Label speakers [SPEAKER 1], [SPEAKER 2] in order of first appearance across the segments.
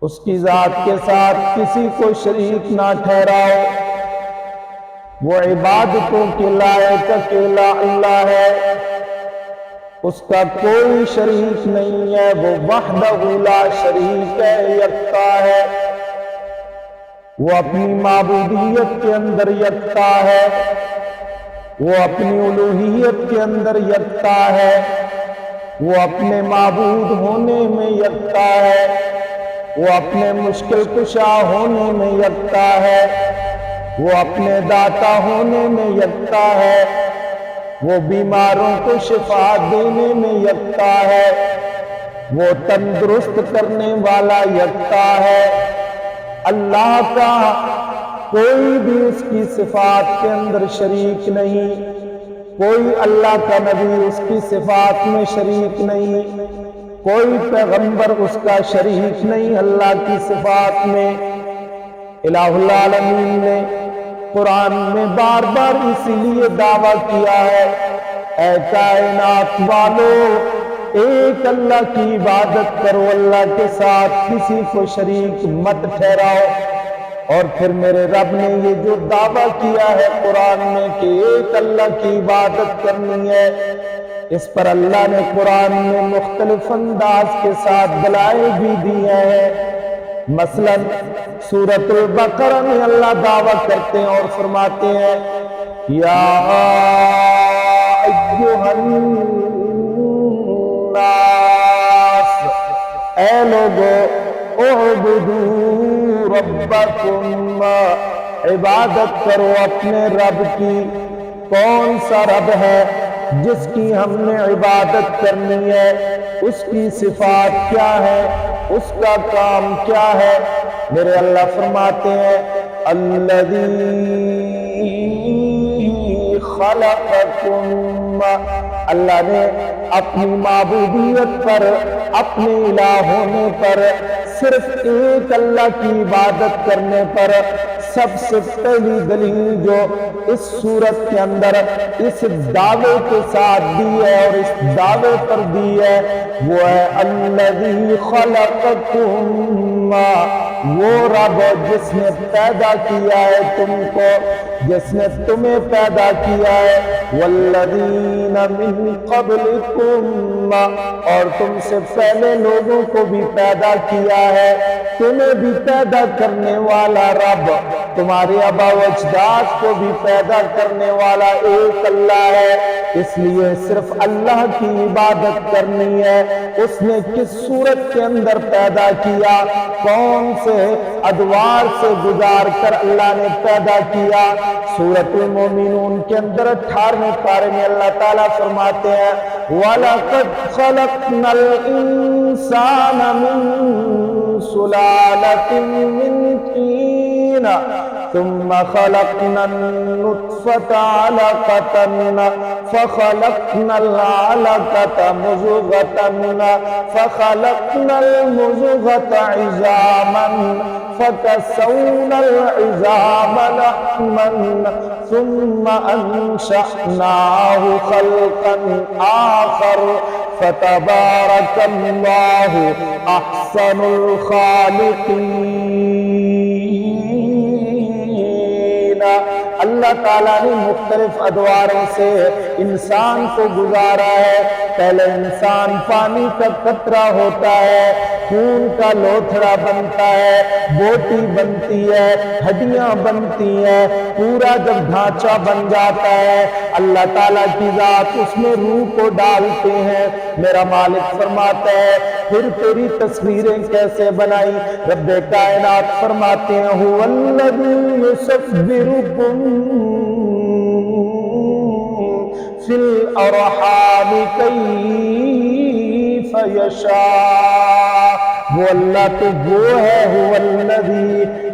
[SPEAKER 1] اس کی ذات کے ساتھ کسی کو شریک نہ ٹھہراؤ، وہ عبادتوں کے لائق اکیلا اللہ ہے، اس کا کوئی شریک نہیں ہے، وہ وحدہ لا شریک ہے، یکتا ہے، وہ اپنی معبودیت کے اندر یکتا ہے، وہ اپنی الوہیت کے اندر یکتا ہے، وہ اپنے معبود ہونے میں یکتا ہے، وہ اپنے مشکل کشا ہونے میں یکتا ہے، وہ اپنے داتا ہونے میں یکتا ہے، وہ بیماروں کو شفا دینے میں یکتا ہے، وہ تندرست کرنے والا یکتا ہے۔ اللہ کا کوئی بھی اس کی صفات کے اندر شریک نہیں، کوئی اللہ کا نبی اس کی صفات میں شریک نہیں، کوئی پیغمبر اس کا شریک نہیں اللہ کی صفات میں۔ الہ العالمین نے قرآن میں بار بار اسی لیے دعویٰ کیا ہے، اے کائنات والو ایک اللہ کی عبادت کرو، اللہ کے ساتھ کسی کو شریک مت ٹھہراؤ۔ اور پھر میرے رب نے یہ جو دعویٰ کیا ہے قرآن میں کہ ایک اللہ کی عبادت کرنی ہے، اس پر اللہ نے قرآن میں مختلف انداز کے ساتھ دلائل بھی دیے ہیں۔ مثلا سورۃ البقرہ میں اللہ دعویٰ کرتے ہیں اور فرماتے ہیں، یا ایھا الناس، اے لوگو، اعبدوا ربکم، عبادت کرو اپنے رب کی۔ کون سا رب ہے جس کی ہم نے عبادت کرنی ہے؟ اس کی صفات کیا ہے؟ اس کا کام کیا ہے؟ میرے اللہ فرماتے ہیں، الذی خلقکم، اللہ نے اپنی معبودیت پر، اپنے الہ ہونے پر، صرف ایک اللہ کی عبادت کرنے پر سب سے پہلی دلیل جو اس صورت کے اندر اس دعوے کے ساتھ دی ہے اور اس دعوے پر دی ہے وہ ہے الذی خلقکم، وہ رب جس نے پیدا کیا ہے تم کو، جس نے تمہیں پیدا کیا ہے، والذین من قبلکم، اور تم سے پہلے لوگوں کو بھی پیدا کیا ہے۔ تمہیں بھی پیدا کرنے والا رب تمہارے آبا و اجداد کو بھی پیدا کرنے والا ایک اللہ ہے، اس لیے صرف اللہ کی عبادت کرنی ہے۔ اس نے کس صورت کے اندر پیدا کیا، کون سے ادوار سے گزار کر اللہ نے پیدا کیا؟ سورۃ المومنون کے اندر 18ویں پارے میں اللہ تعالیٰ فرماتے ہیں، وَلَقَدْ خَلَقْنَا الْإِنسَانَ مِن سُلَالَةٍ مِّن طِينٍ ثُمَّ خَلَقْنَا النُّطْفَةَ عَلَقَةً فَخَلَقْنَا الْعَلَقَةَ مُضْغَةً فَخَلَقْنَا الْمُضْغَةَ عِظَامًا فَكَسَوْنَا الْعِظَامَ لَحْمًا ثُمَّ أَنشَأْنَاهُ خَلْقًا آخَرَ فَتَبَارَكَ اللَّهُ أَحْسَنُ الْخَالِقِينَ۔ اللہ تعالیٰ نے مختلف ادواروں سے انسان کو گزارا ہے۔ پہلے انسان پانی کا قطرہ ہوتا ہے، خون کا لوتھڑا بنتا ہے، بوٹی بنتی ہے، ہڈیاں بنتی ہیں، پورا جب ڈھانچہ بن جاتا ہے اللہ تعالیٰ کی ذات اس میں روح کو ڈالتے ہیں۔ میرا مالک فرماتا ہے پھر تیری تصویریں کیسے بنائی؟ رب کائنات فرماتے ہیں، هو الذی یصورکم فی الارحام کیف یشاء، وہ اللہ تو وہ ہے، هو الذی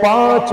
[SPEAKER 1] 5